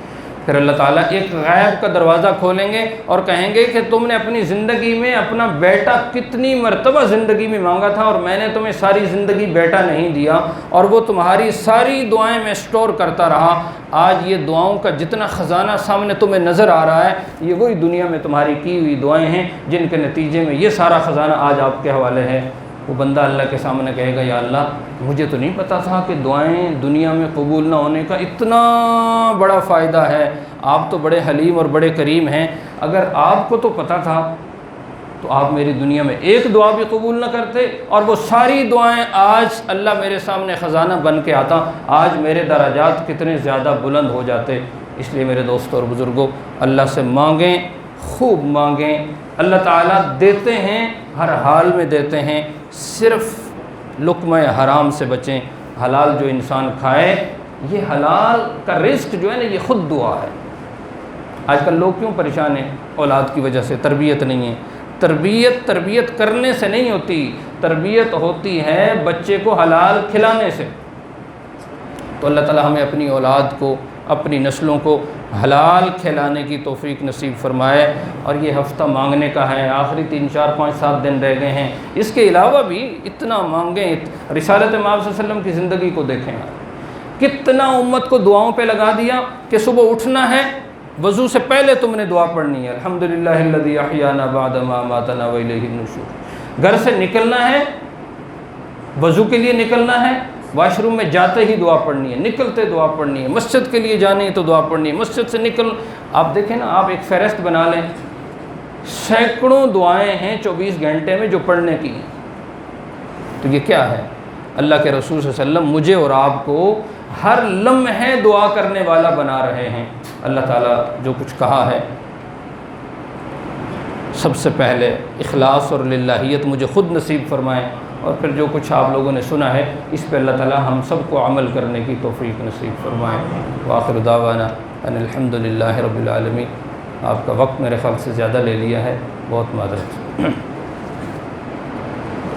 پھر اللہ تعالیٰ ایک غیب کا دروازہ کھولیں گے اور کہیں گے کہ تم نے اپنی زندگی میں اپنا بیٹا کتنی مرتبہ زندگی میں مانگا تھا، اور میں نے تمہیں ساری زندگی بیٹا نہیں دیا، اور وہ تمہاری ساری دعائیں میں اسٹور کرتا رہا۔ آج یہ دعاؤں کا جتنا خزانہ سامنے تمہیں نظر آ رہا ہے، یہ وہی دنیا میں تمہاری کی ہوئی دعائیں ہیں جن کے نتیجے میں یہ سارا خزانہ آج آپ کے حوالے ہے۔ وہ بندہ اللہ کے سامنے کہے گا یا اللہ مجھے تو نہیں پتا تھا کہ دعائیں دنیا میں قبول نہ ہونے کا اتنا بڑا فائدہ ہے، آپ تو بڑے حلیم اور بڑے کریم ہیں، اگر آپ کو تو پتہ تھا تو آپ میری دنیا میں ایک دعا بھی قبول نہ کرتے، اور وہ ساری دعائیں آج اللہ میرے سامنے خزانہ بن کے آتا، آج میرے درجات کتنے زیادہ بلند ہو جاتے۔ اس لیے میرے دوستوں اور بزرگوں، اللہ سے مانگیں، خوب مانگیں۔ اللہ تعالیٰ دیتے ہیں، ہر حال میں دیتے ہیں، صرف لقمہ حرام سے بچیں۔ حلال جو انسان کھائے، یہ حلال کا رزق جو ہے نا، یہ خود دعا ہے۔ آج کل لوگ کیوں پریشان ہیں؟ اولاد کی وجہ سے، تربیت نہیں ہے۔ تربیت کرنے سے نہیں ہوتی، تربیت ہوتی ہے بچے کو حلال کھلانے سے۔ تو اللہ تعالیٰ ہمیں اپنی اولاد کو، اپنی نسلوں کو حلال کھلانے کی توفیق نصیب فرمائے۔ اور یہ ہفتہ مانگنے کا ہے، آخری 3 4 5 7 دن رہ گئے ہیں، اس کے علاوہ بھی اتنا مانگیں۔ رسالت مآب صلی اللہ علیہ وسلم کی زندگی کو دیکھیں، کتنا امت کو دعاؤں پہ لگا دیا کہ صبح اٹھنا ہے، وضو سے پہلے تم نے دعا پڑھنی ہے، الحمدللہ الذی احیانا بعد ما اماتنا والیہ النشور۔ گھر سے نکلنا ہے، وضو کے لیے نکلنا ہے، واش روم میں جاتے ہی دعا پڑھنی ہے، نکلتے دعا پڑھنی ہے، مسجد کے لیے جانے تو دعا پڑھنی ہے، مسجد سے نکل، آپ دیکھیں نا، آپ ایک فہرست بنا لیں، سینکڑوں دعائیں ہیں 24 گھنٹے میں جو پڑھنے کی ہیں۔ تو یہ کیا ہے؟ اللہ کے رسول صلی اللہ علیہ وسلم مجھے اور آپ کو ہر لمحے دعا کرنے والا بنا رہے ہیں۔ اللہ تعالیٰ جو کچھ کہا ہے، سب سے پہلے اخلاص اور للہیت مجھے خود نصیب فرمائیں، اور پھر جو کچھ آپ لوگوں نے سنا ہے اس پہ اللہ تعالیٰ ہم سب کو عمل کرنے کی توفیق نصیب فرمائیں۔ وآخر دعوانا ان الحمدللہ رب العالمین۔ آپ کا وقت میرے خیال سے زیادہ لے لیا ہے، بہت معذرت۔